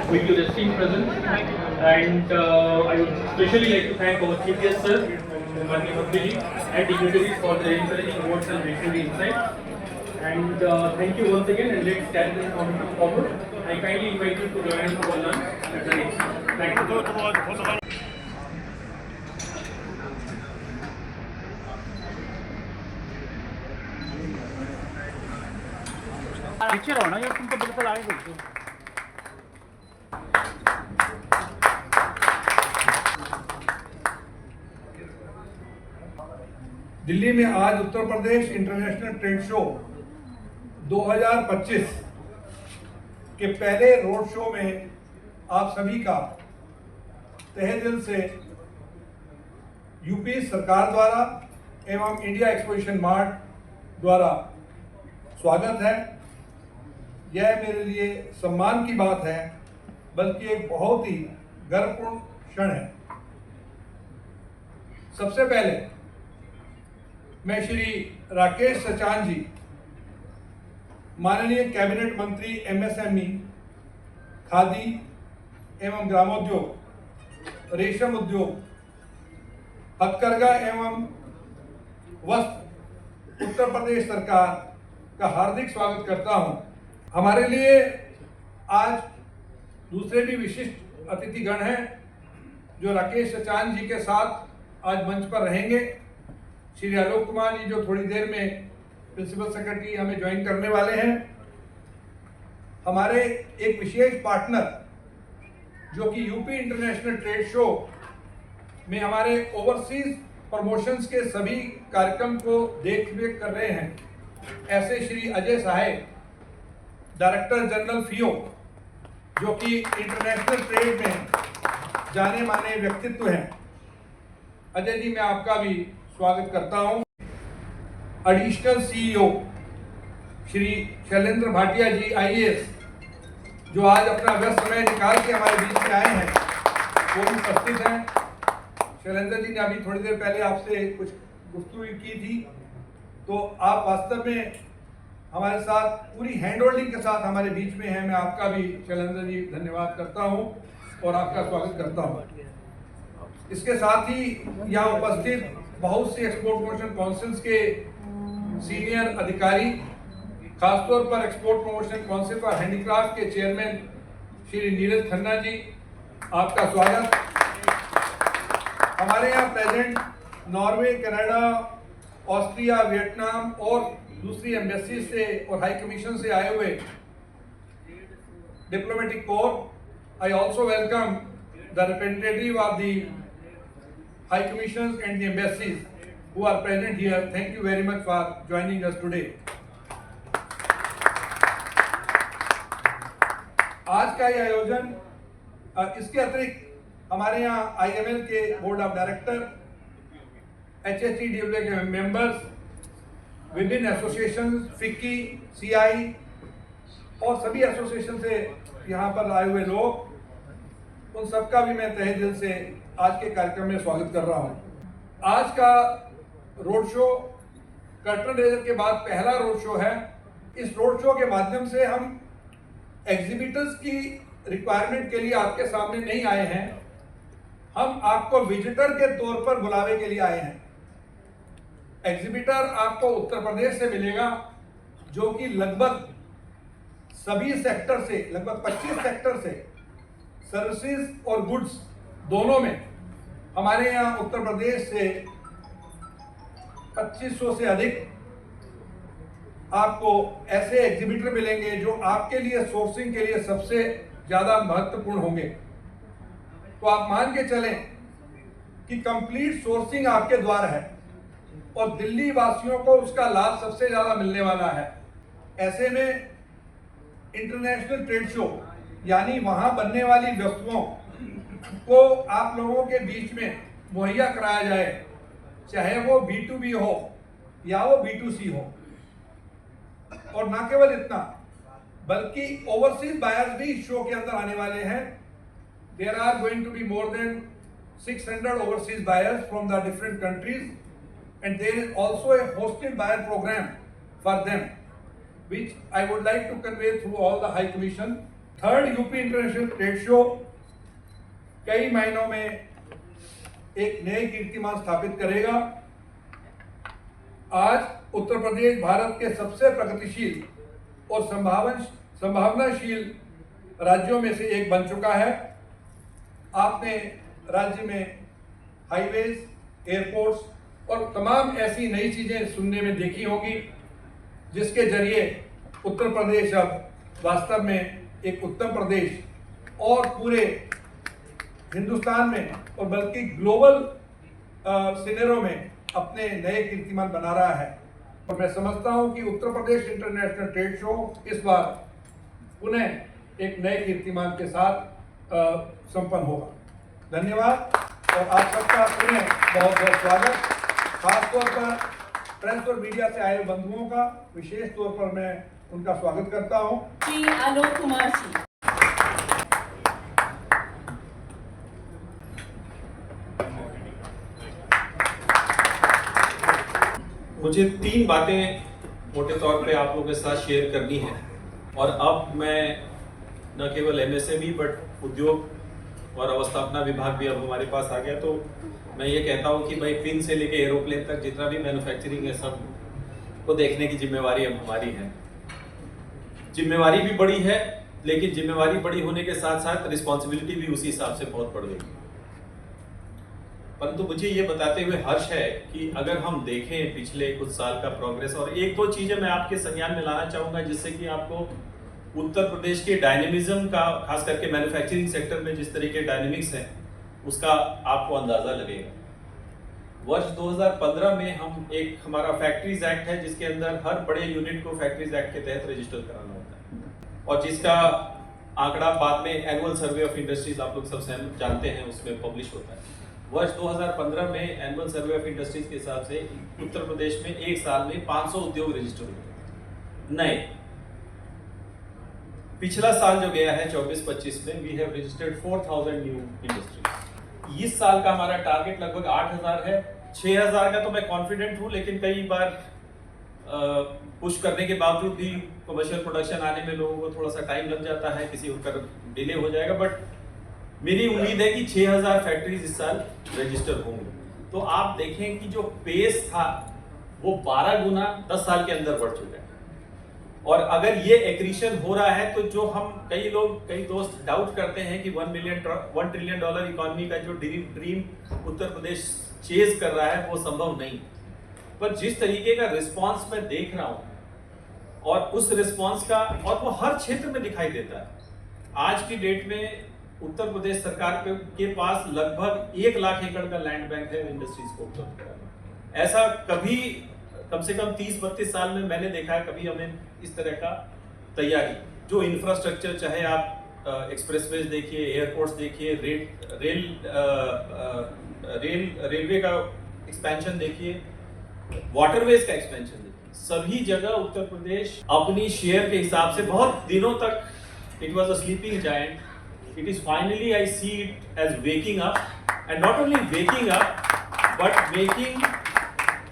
With your esteemed presence, and I would especially like to thank our chief guest sir, Mani Bhaktiji, and dignitaries for their encouraging words and visionary insights. And thank you once again, and let's carry this conference forward. I kindly invite you to join us for lunch at the next. Thank you. पीछे रहो ना यार, तुम तो बिल्कुल आगे घुसो। दिल्ली में आज Uttar Pradesh international trade show 2025 के पहले रोड शो में आप सभी का तहे दिल से यूपी सरकार द्वारा एवं इंडिया एक्सपोजिशन मार्ट द्वारा स्वागत है। यह मेरे लिए सम्मान की बात है, बल्कि एक बहुत ही गर्वपूर्ण क्षण है। सबसे पहले मैं श्री राकेश सचान जी, माननीय कैबिनेट मंत्री एमएसएमई, खादी एवं ग्रामोद्योग, रेशम उद्योग, हथकरघा एवं वस्त्र उत्तर प्रदेश सरकार का हार्दिक स्वागत करता हूं। हमारे लिए आज दूसरे भी विशिष्ट अतिथिगण हैं जो राकेश सचान जी के साथ आज मंच पर रहेंगे। श्री आलोक कुमार जी जो थोड़ी देर में प्रिंसिपल सेक्रेटरी हमें ज्वाइन करने वाले हैं। हमारे एक विशेष पार्टनर जो कि यूपी इंटरनेशनल ट्रेड शो में हमारे ओवरसीज प्रमोशंस के सभी कार्यक्रम को देख रेख कर रहे हैं, ऐसे श्री अजय सहाय, डायरेक्टर जनरल फियो, जो कि इंटरनेशनल ट्रेड में जाने माने व्यक्तित्व हैं। अजय जी, मैं आपका भी स्वागत करता हूं। एडिशनल सीईओ श्री शैलेंद्र भाटिया जी आईएएस, जो आज अपना व्यस्त समय निकाल के हमारे बीच में आए हैं, वो भी उपस्थित हैं। शैलेंद्र जी ने अभी थोड़ी देर पहले आपसे कुछ गुफ्तगू की थी, तो आप वास्तव में हमारे साथ पूरी हैंड होल्डिंग के साथ हमारे बीच में हैं। मैं आपका भी शैलेंद्र जी धन्यवाद करता हूं और आपका स्वागत करता हूं। इसके साथ ही यहाँ उपस्थित बहुत से एक्सपोर्ट प्रमोशन काउंसिल्स के सीनियर अधिकारी, खासतौर पर export promotion council for handicraft के चेयरमैन श्री नीरज खन्ना जी, आपका स्वागत। हमारे यहाँ present Norway, Canada, Austria, Vietnam और दूसरी एम्बेसी से और हाई कमीशन से आए हुए diplomatic core. I also welcome the representative of the high commission and the embassies who are present here. Thank you very much for joining us today. आज का ये आयोजन, इसके अतिरिक्त हमारे यहाँ IML के बोर्ड ऑफ डायरेक्टर, HSTWA के मेंबर्स, विभिन्न एसोसिएशन, फिक्की, CI और सभी एसोसिएशन से यहाँ पर आए हुए लोग, उन सबका भी मैं तहे दिल से आज के कार्यक्रम में स्वागत कर रहा हूँ। आज का रोड शो कर्टन रेजर के बाद पहला रोड शो है। इस रोड शो के माध्यम से हम एग्जीबिटर्स की रिक्वायरमेंट के लिए आपके सामने नहीं आए हैं, हम आपको विजिटर के तौर पर बुलावे के लिए आए हैं। एग्जीबिटर आपको उत्तर प्रदेश से मिलेगा, जो कि लगभग सभी सेक्टर से, लगभग 25 सेक्टर से, सर्विसेज और गुड्स दोनों में हमारे यहाँ उत्तर प्रदेश से 2500 से अधिक आपको ऐसे एग्जीबिटर मिलेंगे जो आपके लिए सोर्सिंग के लिए सबसे ज्यादा महत्वपूर्ण होंगे। तो आप मान के चलें कि कंप्लीट सोर्सिंग आपके द्वार है और दिल्ली वासियों को उसका लाभ सबसे ज्यादा मिलने वाला है। ऐसे में इंटरनेशनल ट्रेड शो यानी वहां बनने वाली वस्तुओं को आप लोगों के बीच में मुहैया कराया जाए, चाहे वो B2B हो या वो B2C हो। और ना केवल इतना, बल्कि ओवरसीज बायर्स भी इस शो के अंदर आने वाले हैं। There are going to be more than 600 overseas buyers from the different countries, and there is also a hosted buyer program for them. which I would like to convey through all the High Commission. Third UP international trade show कई महीनों में एक नए कीर्तिमान स्थापित करेगा। आज उत्तर प्रदेश भारत के सबसे प्रगतिशील और संभावनाशील राज्यों में से एक बन चुका है। आपने राज्य में हाईवेज, एयरपोर्ट्स और तमाम ऐसी नई चीजें सुनने में देखी होगी, जिसके जरिए उत्तर प्रदेश अब वास्तव में एक उत्तम प्रदेश और पूरे हिंदुस्तान में और बल्कि ग्लोबल सिनेरियो में अपने नए कीर्तिमान बना रहा है। और मैं समझता हूं कि Uttar Pradesh international trade show इस बार पुनः एक नए कीर्तिमान के साथ संपन्न होगा। धन्यवाद और आप सबका पुनः बहुत बहुत स्वागत। खासतौर पर प्रेस और मीडिया से आए बंधुओं का विशेष तौर पर मैं उनका स्वागत करता हूं। श्री आलोक कुमार जी। मुझे 3 बातें मोटे तौर पे आप लोगों के साथ शेयर करनी है। और अब मैं न केवल एमएसएमई बट उद्योग और अवस्थापना विभाग भी अब हमारे पास आ गया, तो मैं ये कहता हूँ कि भाई पिन से लेके एरोप्लेन तक जितना भी मैन्युफैक्चरिंग है सब को देखने की जिम्मेवारी अब हमारी है। जिम्मेवारी भी बड़ी है, लेकिन जिम्मेवारी बड़ी होने के साथ साथ रिस्पॉन्सिबिलिटी भी उसी हिसाब से बहुत बढ़ गई। परंतु मुझे ये बताते हुए हर्ष है कि अगर हम देखें पिछले कुछ साल का प्रोग्रेस, और 1-2 चीजें मैं आपके संज्ञान में लाना चाहूंगा जिससे कि आपको उत्तर प्रदेश के डायनेमिज्म का, खास करके मैन्युफैक्चरिंग सेक्टर में जिस तरीके डायनेमिक्स है उसका आपको अंदाजा लगेगा। वर्ष 2015 में हम हमारा फैक्ट्रीज एक्ट है जिसके अंदर हर बड़े यूनिट को फैक्ट्रीज एक्ट के तहत रजिस्टर कराना होता है, और जिसका आंकड़ा बाद में एनुअल सर्वे ऑफ इंडस्ट्रीज आप लोग सब जानते हैं उसमें पब्लिश होता है। वर्ष 2015 में एनुअल सर्वे ऑफ इंडस्ट्रीज के हिसाब से उत्तर प्रदेश में एक साल में 500 उद्योग रजिस्टर हुए नए। पिछला साल जो गया है 24-25 में we have registered 4000 new industries. इस साल का हमारा टारगेट लगभग 8000 है। 6000 का तो मैं कॉन्फिडेंट हूं, लेकिन कई बार पुश करने के बावजूद भी कमर्शियल प्रोडक्शन आने में लोगों को थोड़ा सा टाइम लग जाता है, किसी का डिले हो जाएगा, बट मेरी उम्मीद है कि 6000 फैक्ट्रीज इस साल रजिस्टर होंगे। तो आप देखें कि जो पेस था वो 12 गुना 10 साल के अंदर बढ़ चुका है। और अगर ये एक्रीशन हो रहा है तो जो हम कई दोस्त डाउट करते हैं कि $1 ट्रिलियन इकोनॉमी का जो ड्रीम उत्तर प्रदेश चेज कर रहा है वो संभव नहीं। पर जिस तरीके का रिस्पांस मैं देख रहा हूं और उस रिस्पांस का, और वो हर क्षेत्र में दिखाई देता है। आज की डेट में उत्तर प्रदेश सरकार के पास लगभग 1 लाख एकड़ का लैंड बैंक है इंडस्ट्रीज को उपलब्ध कराना। ऐसा कभी कम से कम 30-32 साल में मैंने देखा है, कभी हमें इस तरह का तैयारी जो इंफ्रास्ट्रक्चर, चाहे आप एक्सप्रेसवेज देखिए, एयरपोर्ट्स देखिए, रेलवे का एक्सपेंशन देखिए, वाटरवेज का एक्सपेंशन देखिए, सभी जगह उत्तर प्रदेश अपनी शेयर के हिसाब से बहुत दिनों तक it was a sleeping giant. It is finally I see it as waking up, and not only waking up but making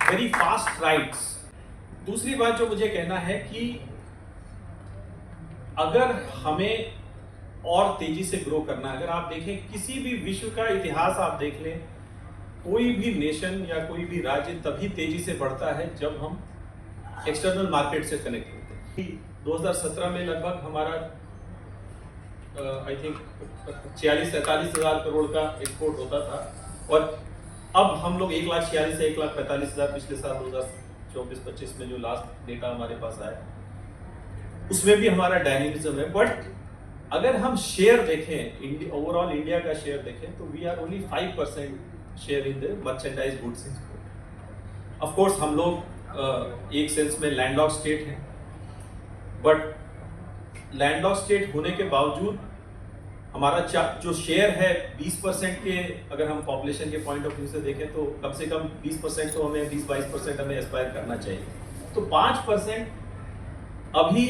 very fast strides. दूसरी बात जो मुझे कहना है कि अगर हमें और तेजी से ग्रो करना, अगर आप देखें किसी भी विश्व का इतिहास आप देख लें, कोई भी नेशन या कोई भी राज्य तभी तेजी से बढ़ता है जब हम एक्सटर्नल मार्केट से कनेक्ट होते हैं। 2017 में लगभग हमारा आई थिंक 46-47 हज़ार करोड़ का एक्सपोर्ट होता था, और अब हम लोग 1,46,000 से 1,45,000 पिछले साल 2024-25 में जो लास्ट डेटा हमारे पास आया उसमें भी हमारा डायनेमिज्म है। बट अगर हम शेयर देखें, ओवरऑल इंडिया का शेयर देखें, तो we are only 5% share in the merchandise goods export. Of course हम लोग एक सेंस में लैंडलॉक्ड स्टेट हैं, बट लैंडलॉक्ड स्टेट होने के बावजूद हमारा जो शेयर है 20% के, अगर हम पॉपुलेशन के पॉइंट ऑफ व्यू से देखें तो कम से कम 20% तो हमें 20-22% हमें एस्पायर करना चाहिए। तो 5% अभी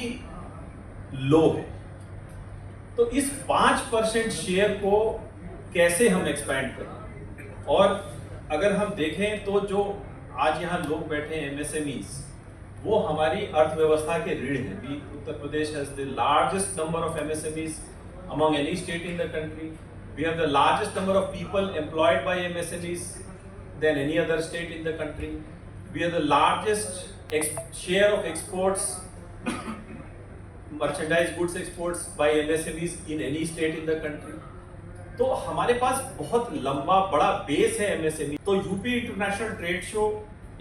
लो है। तो इस 5% शेयर को कैसे हम एक्सपैंड करें? और अगर हम देखें तो जो आज यहाँ लोग बैठे हैं एमएसएमईज, वो हमारी अर्थव्यवस्था के रीढ़ हैं। भी Uttar Pradesh has the largest number of MSMEs among any state in the country. We have the largest number of people employed by MSMEs than any other state in the country. We are the largest share of exports, merchandise goods exports by MSMEs in any state in the country. तो हमारे पास बहुत लंबा बड़ा base है MSME। तो UP international trade show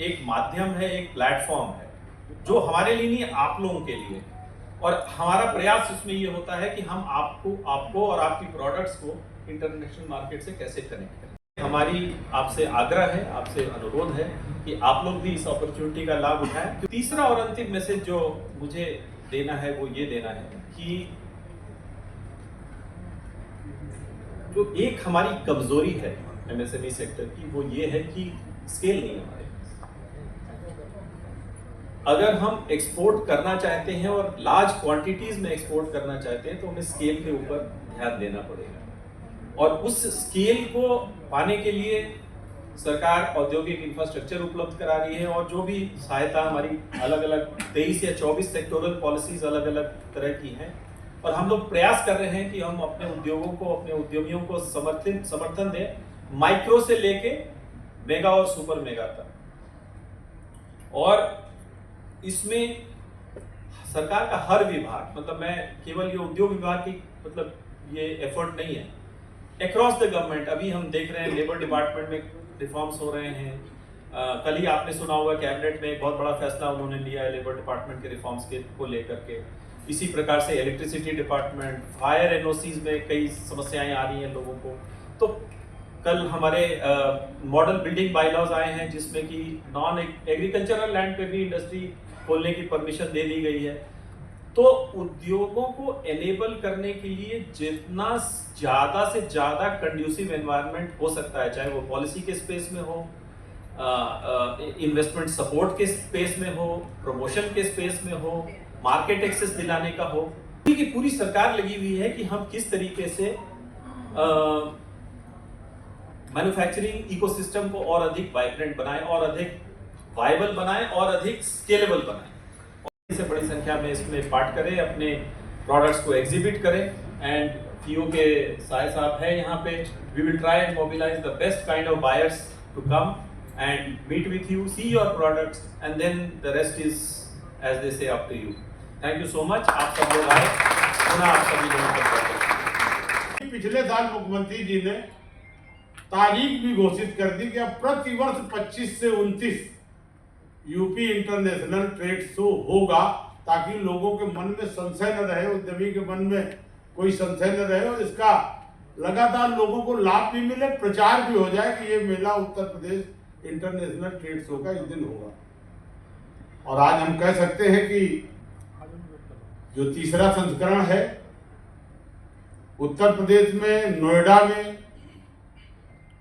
एक माध्यम है, एक प्लेटफॉर्म है जो हमारे लिए नहीं, आप लोगों के लिए। और हमारा प्रयास इसमें ये होता है कि हम आपको और आपकी प्रोडक्ट्स को इंटरनेशनल मार्केट से कैसे कनेक्ट करें। हमारी आपसे आग्रह है, आपसे अनुरोध है कि आप लोग भी इस अपॉर्चुनिटी का लाभ उठाएं। तीसरा और अंतिम मैसेज जो मुझे देना है वो ये देना है कि जो एक हमारी कमजोरी है MSME सेक्टर की, वो ये है कि स्केल नहीं है हमारे। अगर हम एक्सपोर्ट करना चाहते हैं और लार्ज क्वांटिटीज में एक्सपोर्ट करना चाहते हैं तो हमें स्केल के ऊपर ध्यान देना पड़ेगा। और उस स्केल को पाने के लिए सरकार औद्योगिक इंफ्रास्ट्रक्चर उपलब्ध करा रही है, और जो भी सहायता हमारी अलग अलग 23 या 24 सेक्टोरल पॉलिसीज अलग अलग तरह की हैं। और हम लोग प्रयास कर रहे हैं कि हम अपने उद्योगों को, अपने उद्यमियों को समर्थन दें, माइक्रो से लेके मेगा और सुपर मेगा तक। और इसमें सरकार का हर विभाग, मतलब मैं केवल ये उद्योग विभाग की मतलब ये एफर्ट नहीं है, अक्रॉस द गवर्नमेंट। अभी हम देख रहे हैं लेबर डिपार्टमेंट में रिफॉर्म्स हो रहे हैं। कल ही आपने सुना होगा कैबिनेट में एक बहुत बड़ा फैसला उन्होंने लिया है लेबर डिपार्टमेंट के रिफॉर्म्स को लेकर के। इसी प्रकार से इलेक्ट्रिसिटी डिपार्टमेंट, फायर एनओसीज में कई समस्याएं आ रही हैं लोगों को। तो कल हमारे मॉडल बिल्डिंग बायलॉज आए हैं जिसमें कि नॉन एग्रीकल्चरल लैंड पे भी इंडस्ट्री खोलने की परमिशन दे दी गई है। तो उद्योगों को एनेबल करने के लिए जितना ज़्यादा से ज़्यादा कंड्यूसिव एनवायरनमेंट हो सकता है, चाहे वो पॉलिसी के स्पेस में हो, इन्वेस्टमेंट सपोर्ट के स्पेस में हो, प्रमोशन के स्पेस में हो, मार्केट एक्सेस दिलाने का हो, कि पूरी सरकार लगी हुई है कि हम किस तरीके से मैन्युफैक्चरिंग इकोसिस्टम को और अधिक वाइब्रेंट बनाएं, और अधिक वायबल बनाएं, और अधिक स्केलेबल बनाएं। और इससे बड़ी संख्या में इसमें पार्ट करें, अपने प्रोडक्ट्स को एग्जिबिट करें। एंड पीओ के साय साहब है यहाँ पे। We will try and mobilise the best kind of buyers to come and meet with you, see your products, and then the rest is as they say up to you. Thank you so much. आप सब लोग आए, पुनः आप सभी लोगों का पिछले साल मुख्यमंत्री जी ने तारीख भी घोषित कर दी कि अब प्रतिवर्ष 25 से 29 यूपी इंटरनेशनल ट्रेड शो होगा, ताकि लोगों के मन में संशय न रहे, उद्यमी के मन में कोई संशय न रहे, और इसका लगातार लोगों को लाभ भी मिले, प्रचार भी हो जाए कि ये Mela Uttar Pradesh international trade show का इस दिन होगा। और आज हम कह सकते हैं कि जो तीसरा संस्करण है, उत्तर प्रदेश में नोएडा में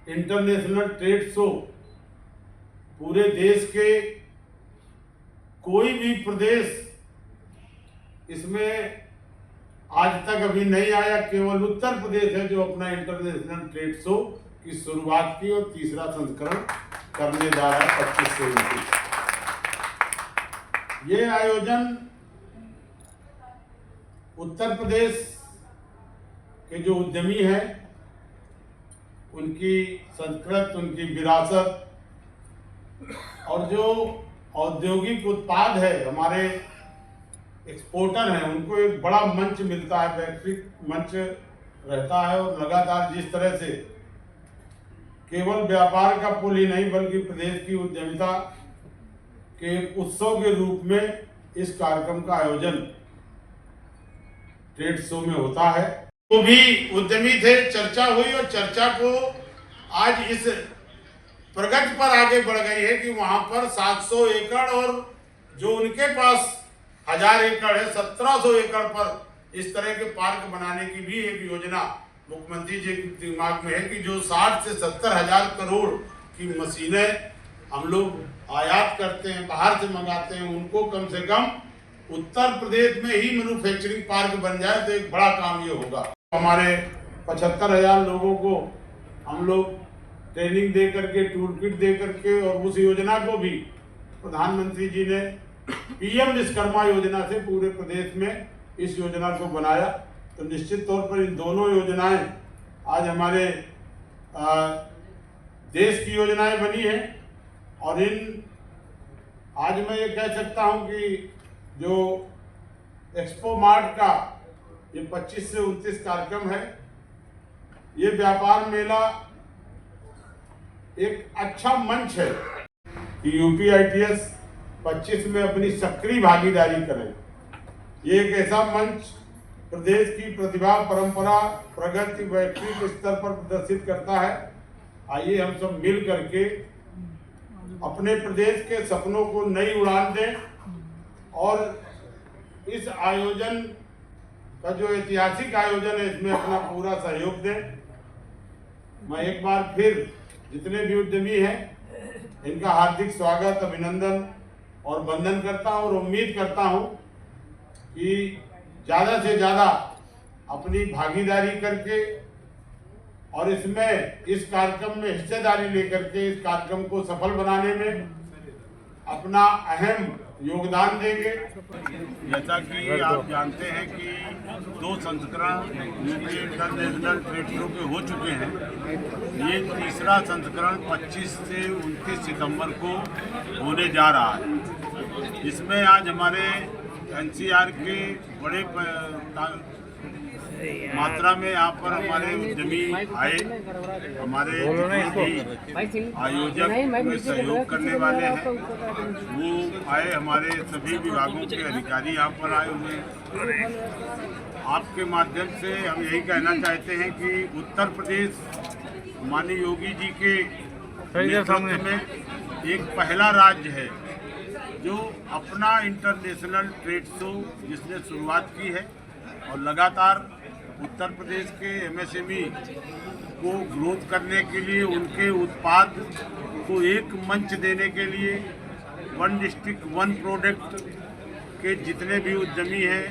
इंटरनेशनल ट्रेड शो पूरे देश के कोई भी प्रदेश इसमें आज तक अभी नहीं आया, केवल उत्तर प्रदेश है जो अपना इंटरनेशनल ट्रेड शो की शुरुआत की और तीसरा संस्करण करने जा रहा है 25 से 29। ये आयोजन उत्तर प्रदेश के जो उद्यमी हैं उनकी संस्कृति, उनकी विरासत, और जो औद्योगिक उत्पाद है, हमारे एक्सपोर्टर हैं, उनको एक बड़ा मंच मिलता है, वैश्विक मंच रहता है। और लगातार जिस तरह से केवल व्यापार का पुल ही नहीं बल्कि प्रदेश की उद्यमिता के उत्सव के रूप में इस कार्यक्रम का आयोजन ट्रेड शो में होता है। तो भी उद्यमी थे, चर्चा हुई, और चर्चा को आज इस प्रगति पर आगे बढ़ गई है कि वहां पर 700 एकड़ और जो उनके पास 1000 एकड़ है, 1700 एकड़ पर इस तरह के पार्क बनाने की भी एक योजना मुख्यमंत्री जी के दिमाग में है कि जो 60 से 70 हजार करोड़ की मशीनें हम लोग आयात करते हैं, बाहर से मंगाते हैं, उनको कम से कम उत्तर प्रदेश में ही मैन्युफैक्चरिंग पार्क बन जाए तो एक बड़ा काम ये होगा। हमारे 75,000 लोगों को हम लोग ट्रेनिंग दे करके, टूल किट दे करके, और उस योजना को भी प्रधानमंत्री जी ने पीएम विश्वकर्मा योजना से पूरे प्रदेश में इस योजना को बनाया। तो निश्चित तौर पर इन दोनों योजनाएं आज हमारे देश की योजनाएं बनी हैं। और आज मैं ये कह सकता हूं कि जो एक्सपो मार्ट का ये 25 से 29 कार्यक्रम है, ये व्यापार मेला एक अच्छा मंच है कि यूपी ITS 25 में अपनी सक्रिय भागीदारी करें। ये एक ऐसा मंच प्रदेश की प्रतिभा, परंपरा, प्रगति, वैश्विक स्तर पर प्रदर्शित करता है। आइए हम सब मिल करके अपने प्रदेश के सपनों को नई उड़ान दें और इस आयोजन का जो ऐतिहासिक आयोजन है इसमें अपना पूरा सहयोग दें। मैं एक बार फिर जितने भी उद्यमी हैं इनका हार्दिक स्वागत, अभिनंदन और वंदन करता हूं और उम्मीद करता हूं कि ज़्यादा से ज़्यादा अपनी भागीदारी करके और इसमें इस कार्यक्रम में हिस्सेदारी लेकर के इस कार्यक्रम को सफल बनाने में अपना अहम योगदान देंगे। जैसा कि आप जानते हैं कि 2 संस्करण यूपी इंटरनेशनल ट्रेड शो के हो चुके हैं। ये तीसरा संस्करण 25 से 29 सितंबर को होने जा रहा है। इसमें आज हमारे NCR के बड़े मात्रा में यहाँ पर हमारे उद्यमी आए, हमारे आयोजक में सहयोग करने वाले हैं वो आए, हमारे सभी विभागों के अधिकारी यहाँ पर आए हुए हैं। आपके माध्यम से हम यही कहना चाहते हैं कि उत्तर प्रदेश माननीय योगी जी के नेतृत्व में एक पहला राज्य है जो अपना इंटरनेशनल ट्रेड शो जिसने शुरुआत की है और लगातार उत्तर प्रदेश के MSME को ग्रोथ करने के लिए, उनके उत्पाद को एक मंच देने के लिए वन डिस्ट्रिक्ट वन प्रोडक्ट के जितने भी उद्यमी हैं,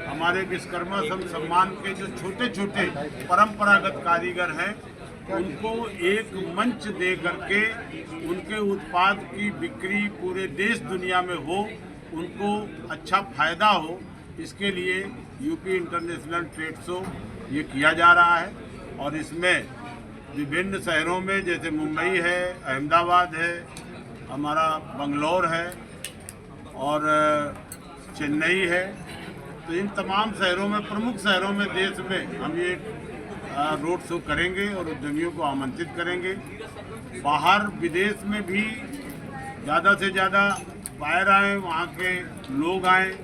हमारे विश्वकर्मा सम्मान के जो छोटे छोटे परंपरागत कारीगर हैं, उनको एक मंच दे करके उनके उत्पाद की बिक्री पूरे देश दुनिया में हो, उनको अच्छा फायदा हो, इसके लिए यूपी इंटरनेशनल ट्रेड शो ये किया जा रहा है। और इसमें विभिन्न शहरों में जैसे मुंबई है, अहमदाबाद है, हमारा बंगलौर है और चेन्नई है। तो इन तमाम शहरों में, प्रमुख शहरों में देश में हम ये रोड शो करेंगे और उद्यमियों को आमंत्रित करेंगे। बाहर विदेश में भी ज़्यादा से ज़्यादा बाहर आए, वहाँ के लोग आएँ,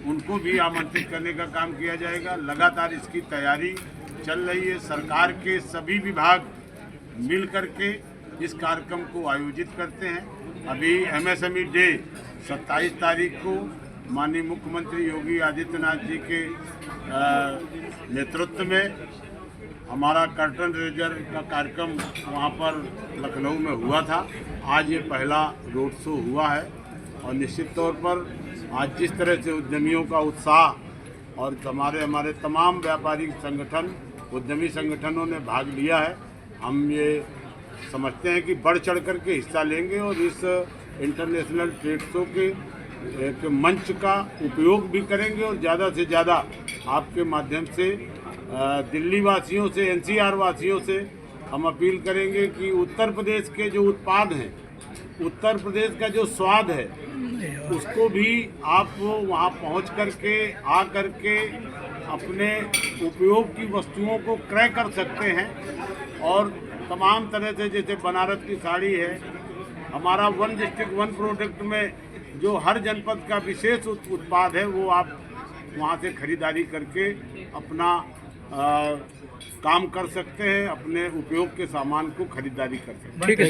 उनको भी आमंत्रित करने का काम किया जाएगा। लगातार इसकी तैयारी चल रही है। सरकार के सभी विभाग मिल करके इस कार्यक्रम को आयोजित करते हैं। अभी MSME डे 27 तारीख को माननीय मुख्यमंत्री योगी आदित्यनाथ जी के नेतृत्व में हमारा कर्टन रेजर का कार्यक्रम वहाँ पर लखनऊ में हुआ था। आज ये पहला रोड शो हुआ है और निश्चित तौर पर आज जिस तरह से उद्यमियों का उत्साह और हमारे तमाम व्यापारिक संगठन, उद्यमी संगठनों ने भाग लिया है, हम ये समझते हैं कि बढ़ चढ़ कर के हिस्सा लेंगे और इस इंटरनेशनल ट्रेड शो के एक मंच का उपयोग भी करेंगे। और ज़्यादा से ज़्यादा आपके माध्यम से दिल्ली वासियों से, NCR वासियों से हम अपील करेंगे कि उत्तर प्रदेश के जो उत्पाद हैं, उत्तर प्रदेश का जो स्वाद है, उसको भी आप वहाँ पहुँच करके आ करके अपने उपयोग की वस्तुओं को क्रय कर सकते हैं। और तमाम तरह से जैसे बनारस की साड़ी है, हमारा वन डिस्ट्रिक्ट वन प्रोडक्ट में जो हर जनपद का विशेष उत्पाद है, वो आप वहाँ से खरीदारी करके अपना काम कर सकते हैं, अपने उपयोग के सामान को खरीदारी कर सकते हैं।